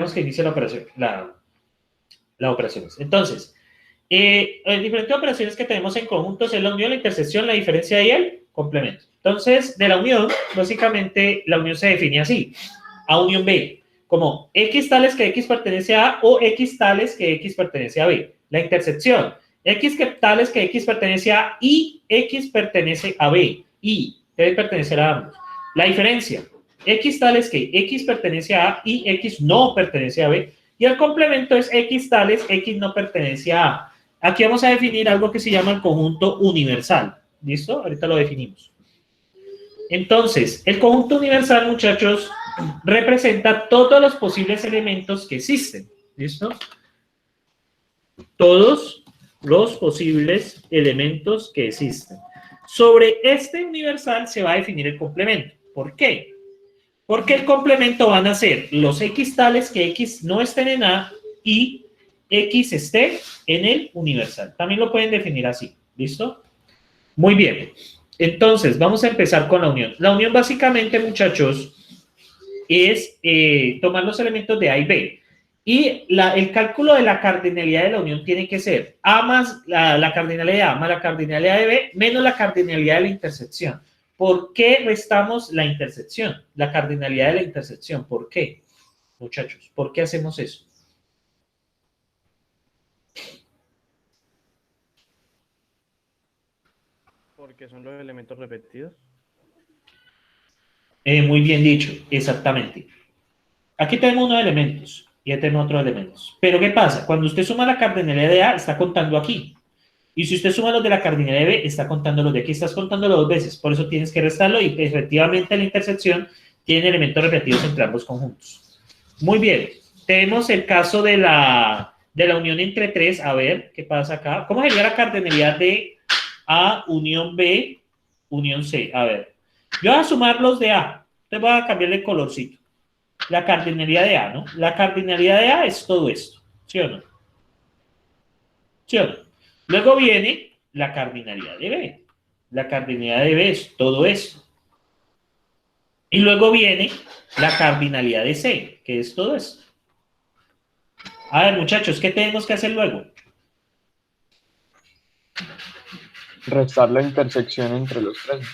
que inicie la operación, la operaciones. Entonces, diferentes operaciones que tenemos en conjuntos es la unión, la intersección, la diferencia y el complemento. Entonces, de la unión, básicamente, la unión se define así, A unión B, como X tales que X pertenece a A o X tales que X pertenece a B. La intersección, X que tales que X pertenece a A y X pertenece a B y debe pertenecer a ambos. La diferencia, X tales que X pertenece a A y X no pertenece a B. Y el complemento es X tales, X no pertenece a A. Aquí vamos a definir algo que se llama el conjunto universal. ¿Listo? Ahorita lo definimos. Entonces, el conjunto universal, muchachos, representa todos los posibles elementos que existen. ¿Listo? Todos los posibles elementos que existen. Sobre este universal se va a definir el complemento. ¿Por qué? Porque el complemento van a ser los X tales que X no estén en A y X esté en el universal. También lo pueden definir así. ¿Listo? Muy bien. Entonces, vamos a empezar con la unión. La unión básicamente, muchachos, es tomar los elementos de A y B. Y el cálculo de la cardinalidad de la unión tiene que ser A más la cardinalidad de A más la cardinalidad de B menos la cardinalidad de la intersección. ¿Por qué restamos la intersección? La cardinalidad de la intersección. ¿Por qué, muchachos? ¿Por qué hacemos eso? Porque son los elementos repetidos. Muy bien dicho, exactamente. Aquí tenemos unos elementos y aquí tenemos otros elementos. Pero ¿qué pasa? Cuando usted suma la cardinalidad de A, está contando aquí. Y si usted suma los de la cardinalidad de B, está contando los de aquí. Estás contándolo dos veces. Por eso tienes que restarlo y efectivamente la intersección tiene elementos repetidos entre ambos conjuntos. Muy bien. Tenemos el caso de la unión entre tres. A ver, ¿qué pasa acá? ¿Cómo sería la cardinalidad de A, unión B, unión C? A ver. Yo voy a sumar los de A. Entonces voy a cambiarle el colorcito. La cardinalidad de A, ¿no? La cardinalidad de A es todo esto. ¿Sí o no? ¿Sí o no? Luego viene la cardinalidad de B. La cardinalidad de B es todo esto. Y luego viene la cardinalidad de C, que es todo esto. A ver, muchachos, ¿qué tenemos que hacer luego? Restar la intersección entre los tres.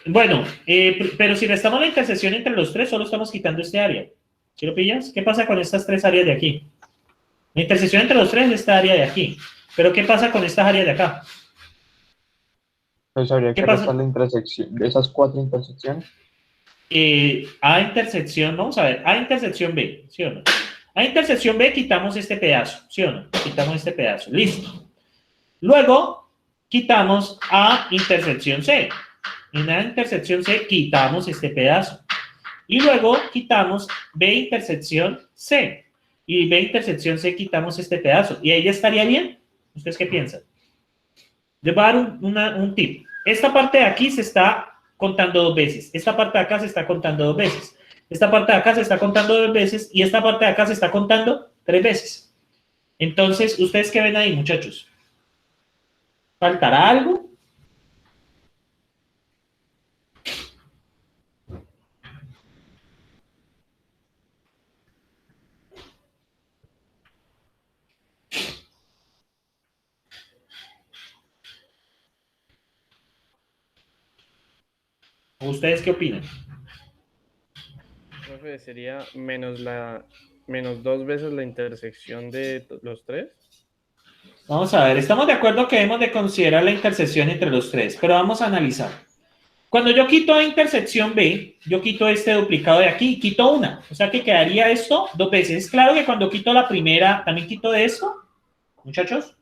Bueno, pero si restamos la intersección entre los tres, solo estamos quitando este área. ¿Sí lo pillas? ¿Qué pasa con estas tres áreas de aquí? La intersección entre los tres es esta área de aquí. Pero ¿qué pasa con estas áreas de acá? Entonces habría ¿Qué que pasa? restar la intersección de esas cuatro intersecciones. A intersección, vamos a ver, A intersección B, ¿sí o no? A intersección B quitamos este pedazo, ¿sí o no? Quitamos este pedazo, listo. Luego, quitamos A intersección C. En A intersección C quitamos este pedazo. Y luego quitamos B intersección C. Y B intersección C quitamos este pedazo. ¿Y ahí ya estaría bien? ¿Ustedes qué piensan? Les voy a dar un tip. Esta parte de aquí se está contando dos veces. Esta parte de acá se está contando dos veces. Esta parte de acá se está contando dos veces. Y esta parte de acá se está contando tres veces. Entonces, ¿ustedes qué ven ahí, muchachos? ¿Faltará algo? ¿Ustedes qué opinan? Profe, sería menos dos veces la intersección de los tres. Vamos a ver, estamos de acuerdo que debemos de considerar la intersección entre los tres, pero vamos a analizar. Cuando yo quito A intersección B, yo quito este duplicado de aquí y quito una. O sea que quedaría esto dos veces. Es claro que cuando quito la primera, ¿también quito de esto? Muchachos.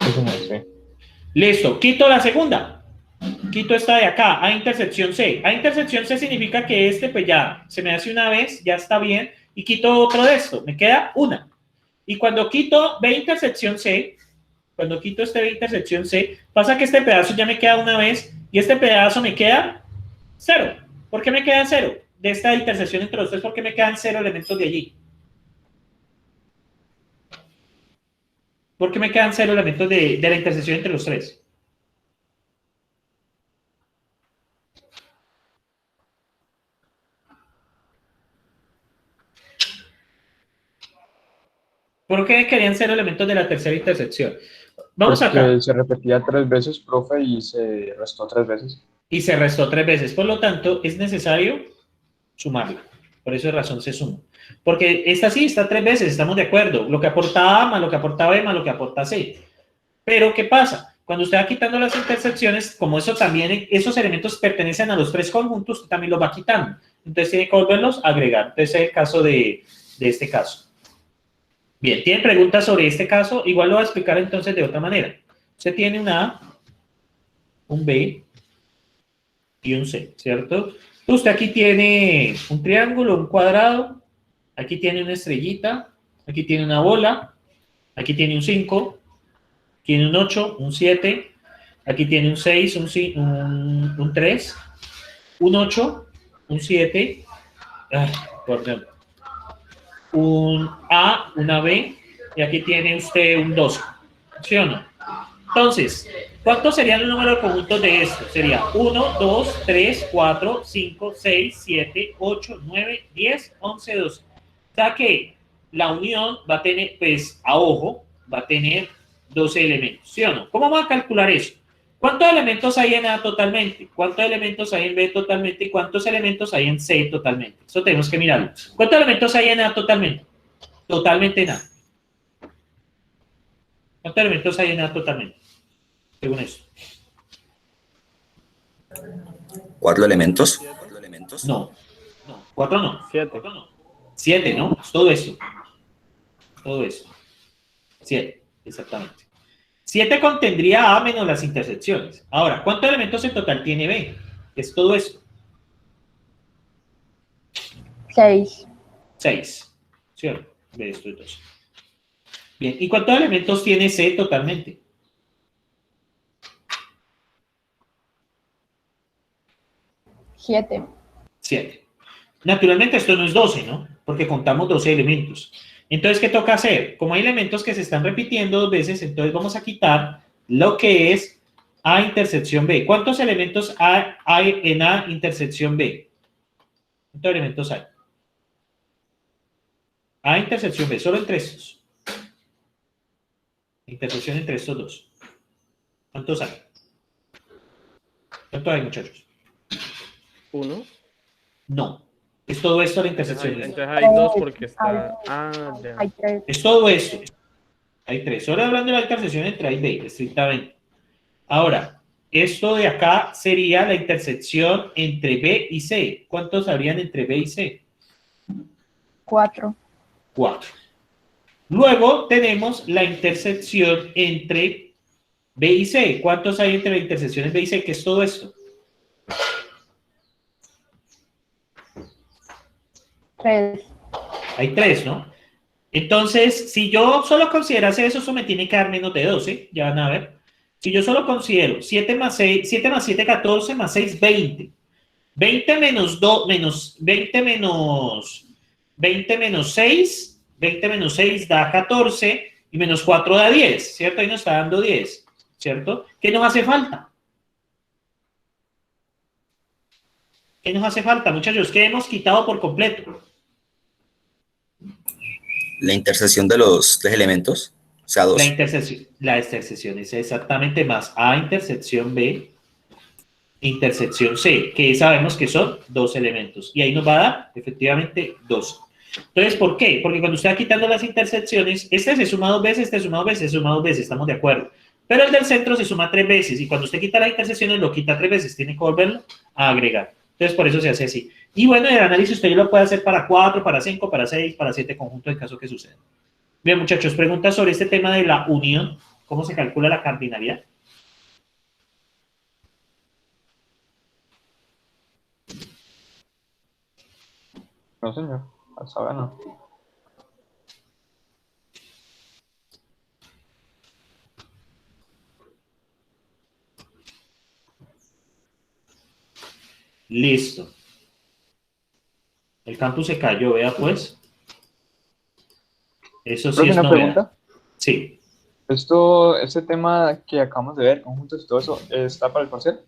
Eso no sé. Listo, quito la segunda. Quito esta de acá, A intersección C. A intersección C significa que este pues ya se me hace una vez, ya está bien. Y quito otro de esto, me queda una. Y cuando quito B intersección C, cuando quito este B intersección C, pasa que este pedazo ya me queda una vez y este pedazo me queda cero. ¿Por qué me queda cero? De esta intersección entre los tres, ¿por qué me quedan cero elementos de allí? ¿Por qué me quedan cero elementos de la intersección entre los tres? ¿Por qué querían ser elementos de la tercera intersección? Vamos Porque acá. se repetía 3 veces, profe, y se restó 3 veces. Y se restó 3 veces. Por lo tanto, es necesario sumarla. Por esa razón se suma. Porque esta sí está 3 veces, estamos de acuerdo. Lo que aporta A más lo que aporta B más lo que aporta C. Pero, ¿qué pasa? Cuando usted va quitando las intersecciones, como eso también, esos elementos pertenecen a los 3 conjuntos, usted también los va quitando. Entonces tiene que volverlos a agregar. Entonces es el caso de este caso. Bien, ¿tienen preguntas sobre este caso? Igual lo voy a explicar entonces de otra manera. Usted tiene un A, un B y un C, ¿cierto? Usted aquí tiene un triángulo, un cuadrado, aquí tiene una estrellita, aquí tiene una bola, aquí tiene un 5, tiene un 8, un 7, aquí tiene un 6, un 3, un 8, un 7, perdón, un A, una B, y aquí tiene usted un 2, ¿sí o no? Entonces, ¿cuántos serían los números conjuntos de esto? Sería 1, 2, 3, 4, 5, 6, 7, 8, 9, 10, 11, 12. O sea que la unión va a tener, pues, a ojo, va a tener 12 elementos, ¿sí o no? ¿Cómo vamos a calcular eso? ¿Cuántos elementos hay en A totalmente? ¿Cuántos elementos hay en B totalmente? ¿Y cuántos elementos hay en C totalmente? Eso tenemos que mirarlo. ¿Cuántos elementos hay en A totalmente? Totalmente en A. ¿Cuántos elementos hay en A totalmente? Según esto. 4 elementos. No, 4 no. 7. 7, ¿no? Es todo eso. Todo eso. 7, exactamente. 7 contendría A menos las intersecciones. Ahora, ¿cuántos elementos en total tiene B? Es todo eso. 6. 6. ¿Cierto? De esto es 2. Bien, ¿y cuántos elementos tiene C totalmente? 7. 7. Naturalmente esto no es 12, ¿no? Porque contamos 12 elementos. Entonces, ¿qué toca hacer? Como hay elementos que se están repitiendo 2 veces, entonces vamos a quitar lo que es A intersección B. ¿Cuántos elementos hay en A intersección B? ¿Cuántos elementos hay? A intersección B, solo entre estos. Intersección entre estos dos. ¿Cuántos hay? ¿Cuántos hay, muchachos? 1. No. Es todo esto la intersección. Entonces hay 2 porque está... Ah, ya. Hay 3. Es todo esto. Hay 3. Ahora hablando de la intersección entre A y B, estrictamente. Ahora, esto de acá sería la intersección entre B y C. ¿Cuántos habrían entre B y C? 4. 4. Luego tenemos la intersección entre B y C. ¿Cuántos hay entre las intersecciones B y C? ¿Qué es todo esto? 3. Hay 3, ¿no? Entonces, si yo solo considerase eso, eso me tiene que dar menos de 12. Ya van a ver. Si yo solo considero 7 más 6, 7 más 7, 14, más 6, 20. 20 menos 2, menos 20 menos 20 menos 6, 20 menos 6 da 14 y menos 4 da 10, ¿cierto? Ahí nos está dando 10, ¿cierto? ¿Qué nos hace falta? ¿Qué nos hace falta, muchachos? ¿Qué hemos quitado por completo? La intersección de los 3 elementos, o sea, 2. La intersección es exactamente más A intersección B, intersección C, que sabemos que son 2 elementos. Y ahí nos va a dar, efectivamente, 2. Entonces, ¿por qué? Porque cuando usted va quitando las intersecciones, este se suma 2 veces, este se suma 2 veces, se suma 2 veces, estamos de acuerdo. Pero el del centro se suma 3 veces, y cuando usted quita las intersecciones, lo quita 3 veces, tiene que volverlo a agregar. Entonces, por eso se hace así. Y bueno, el análisis usted lo puede hacer para 4, para 5, para 6, para 7 conjuntos en caso que suceda. Bien, muchachos, preguntas sobre este tema de la unión. ¿Cómo se calcula la cardinalidad? No, señor. Hasta ahora no. Listo. El campus se cayó, vea pues. Eso sí Profe, es una novedad. pregunta. Sí. Este tema que acabamos de ver, conjuntos y todo eso, ¿está para el parcial?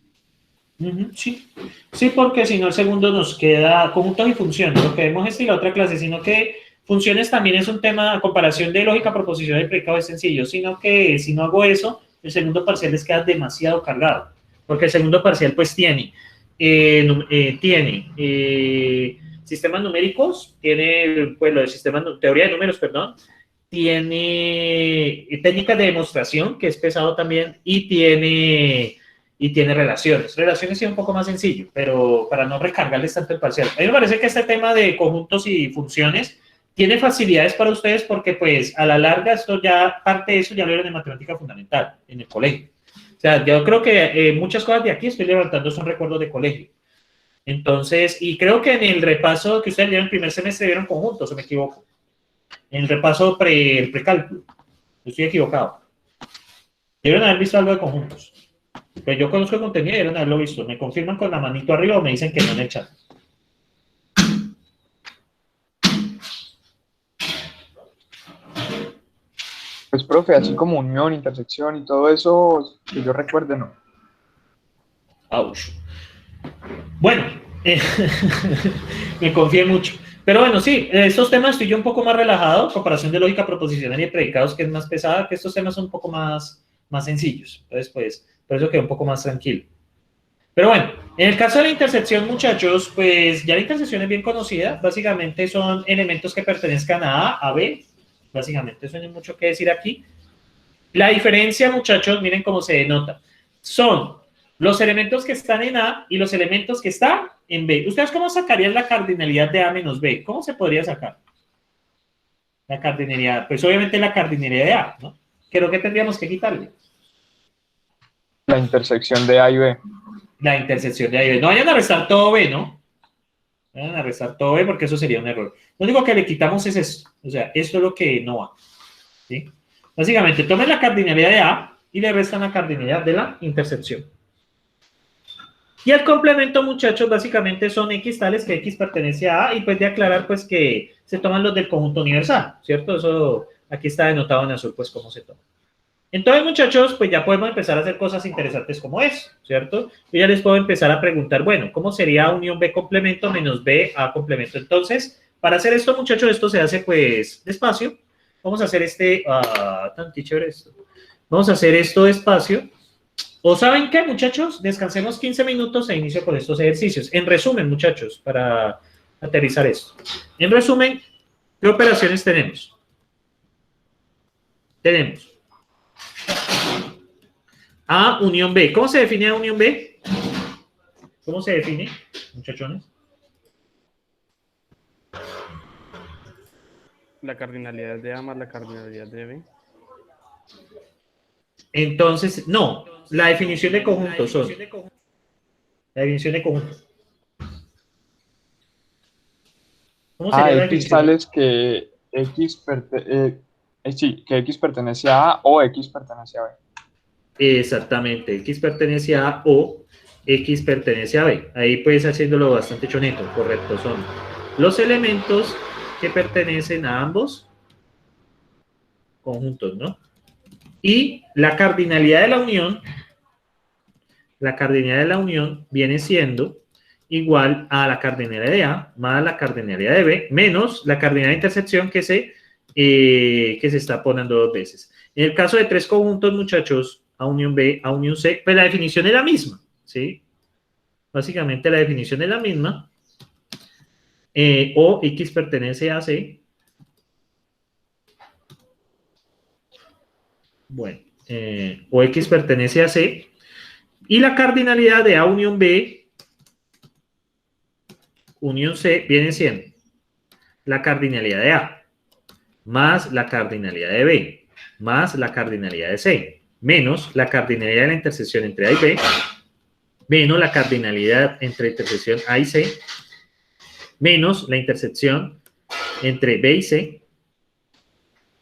Sí. Sí, porque si no el segundo nos queda conjuntos y funciones. Lo que vemos es y la otra clase, sino que Funciones también es un tema, comparación de lógica proposicional y predicado es sencillo, sino que si no hago eso, el segundo parcial les queda demasiado cargado, porque el segundo parcial pues tiene sistemas numéricos, tiene, pues lo de teoría de números, perdón, tiene técnicas de demostración, que es pesado también, y tiene relaciones. Relaciones sí es un poco más sencillo, pero para no recargarles tanto el parcial. A mí me parece que este tema de conjuntos y funciones tiene facilidades para ustedes porque, pues, a la larga, esto ya, parte de eso ya lo vieron en matemática fundamental, en el colegio. O sea, yo creo que muchas cosas de aquí estoy levantando son recuerdos de colegio. Entonces, y creo que en el repaso que ustedes dieron en el primer semestre vieron conjuntos, o me equivoco. En el repaso el precálculo. Yo estoy equivocado. Deben haber visto algo de conjuntos. Pues yo conozco el contenido y deben haberlo visto. Me confirman con la manito arriba o me dicen que no en el chat. Pues, profe, así como unión, intersección y todo eso, que yo recuerde, no. Ouch. Bueno, me confié mucho. Pero bueno, sí, estos temas estoy yo un poco más relajado, comparación de lógica proposicional y de predicados, que es más pesada, que estos temas son un poco más sencillos. Entonces, pues, por eso quedé un poco más tranquilo. Pero bueno, en el caso de la intersección, muchachos, pues ya la intersección es bien conocida. Básicamente son elementos que pertenezcan a A, a B. Básicamente eso no hay mucho que decir aquí. La diferencia, muchachos, miren cómo se denota. Son los elementos que están en A y los elementos que están en B. ¿Ustedes cómo sacarían la cardinalidad de A menos B? ¿Cómo se podría sacar? La cardinalidad, pues obviamente la cardinalidad de A, ¿no? Creo que tendríamos que quitarle. La intersección de A y B. La intersección de A y B. No vayan a restar todo B, ¿no? No vayan a restar todo B porque eso sería un error. Lo único que le quitamos es esto. O sea, esto es lo que no va. ¿Sí? Básicamente, tomen la cardinalidad de A y le restan la cardinalidad de la intersección. Y el complemento, muchachos, básicamente son X tales que X pertenece a A y pues de aclarar pues que se toman los del conjunto universal, ¿cierto? Eso aquí está denotado en azul pues cómo se toma. Entonces, muchachos, pues ya podemos empezar a hacer cosas interesantes como eso, ¿cierto? Yo ya les puedo empezar a preguntar, bueno, ¿cómo sería unión B complemento menos B A complemento? Entonces, para hacer esto, muchachos, esto se hace pues despacio. Vamos a hacer tan chévere esto. Vamos a hacer esto despacio. ¿O saben qué, muchachos? Descansemos 15 minutos e inicio con estos ejercicios. En resumen, muchachos, para aterrizar esto. En resumen, ¿qué operaciones tenemos? Tenemos A unión B. ¿Cómo se define A unión B? ¿Cómo se define, muchachones? La cardinalidad de A más la cardinalidad de B. Entonces, no, la definición de conjunto son. La definición de conjunto. ¿Cómo sería la X definición? tales que que X pertenece a A o X pertenece a B. Exactamente, X pertenece a A o X pertenece a B. Ahí puedes haciéndolo bastante chonito, correcto. Son los elementos que pertenecen a ambos conjuntos, ¿no? Y la cardinalidad de la unión viene siendo igual a la cardinalidad de A más la cardinalidad de B menos la cardinalidad de intersección que se está poniendo dos veces. En el caso de tres conjuntos, muchachos, A unión B, A unión C, pues la definición es la misma, ¿sí? Básicamente la definición es la misma. O X pertenece a C. Bueno, o X pertenece a C. Y la cardinalidad de A unión B, unión C, viene siendo la cardinalidad de A más la cardinalidad de B más la cardinalidad de C menos la cardinalidad de la intersección entre A y B menos la cardinalidad entre intersección A y C menos la intersección entre B y C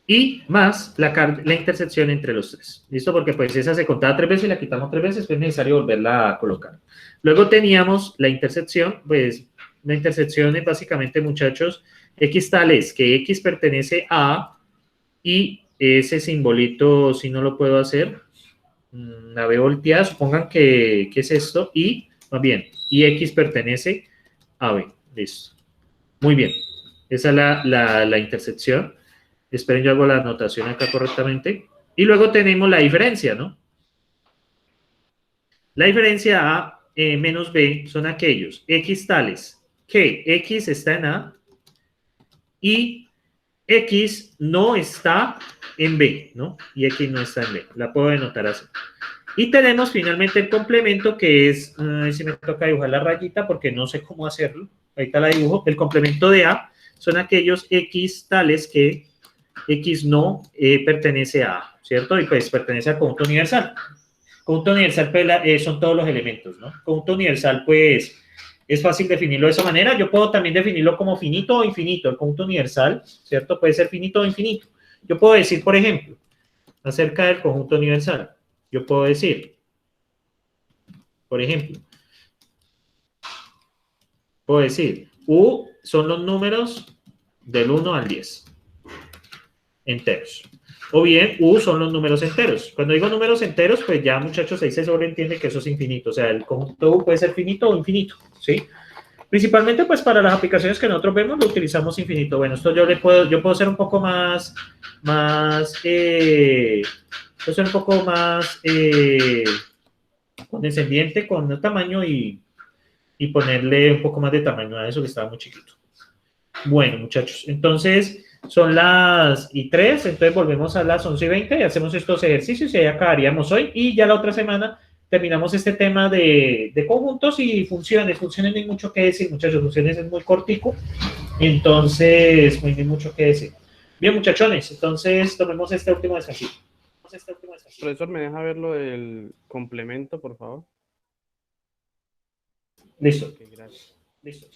y más la intersección entre los tres. ¿Listo? Porque pues esa se contaba 3 veces y la quitamos 3 veces, pues es necesario volverla a colocar. Luego teníamos la intersección, pues la intersección es básicamente, muchachos, X tales que X pertenece a y ese simbolito, si no lo puedo hacer, la veo volteada, supongan que es esto, y más bien, y X pertenece a B. Listo. Muy bien. Esa es la intersección. Esperen, yo hago la anotación acá correctamente. Y luego tenemos la diferencia, ¿no? La diferencia A menos B son aquellos X tales que X está en A y X no está en B, ¿no? Y X no está en B. La puedo denotar así. Y tenemos finalmente el complemento que es, si me toca dibujar la rayita porque no sé cómo hacerlo. Ahorita la dibujo. El complemento de A son aquellos X tales que X no pertenece a A, ¿cierto? Y pues pertenece al conjunto universal. Conjunto universal pues, son todos los elementos, ¿no? Conjunto universal pues es fácil definirlo de esa manera. Yo puedo también definirlo como finito o infinito. El conjunto universal, ¿cierto? Puede ser finito o infinito. Yo puedo decir, por ejemplo, acerca del conjunto universal, yo puedo decir, por ejemplo, puedo decir, U son los números del 1 al 10, enteros. O bien, U son los números enteros. Cuando digo números enteros, pues ya, muchachos, ahí se sobreentiende que eso es infinito. O sea, el conjunto U puede ser finito o infinito, ¿sí? Principalmente, pues, para las aplicaciones que nosotros vemos, lo utilizamos infinito. Bueno, esto yo puedo ser un poco más condescendiente con el tamaño y ponerle un poco más de tamaño a eso que estaba muy chiquito. Bueno, muchachos, entonces son las y 3, entonces volvemos a las 11:20 y hacemos estos ejercicios y ahí acabaríamos hoy. Y ya la otra semana terminamos este tema de conjuntos y funciones. Funciones no hay mucho que decir, muchachos, funciones es muy cortico, entonces no hay mucho que decir. Bien, muchachones, entonces tomemos este último descansito. Profesor, ¿me deja ver lo del complemento, por favor? Listo. Ok, gracias. Listo.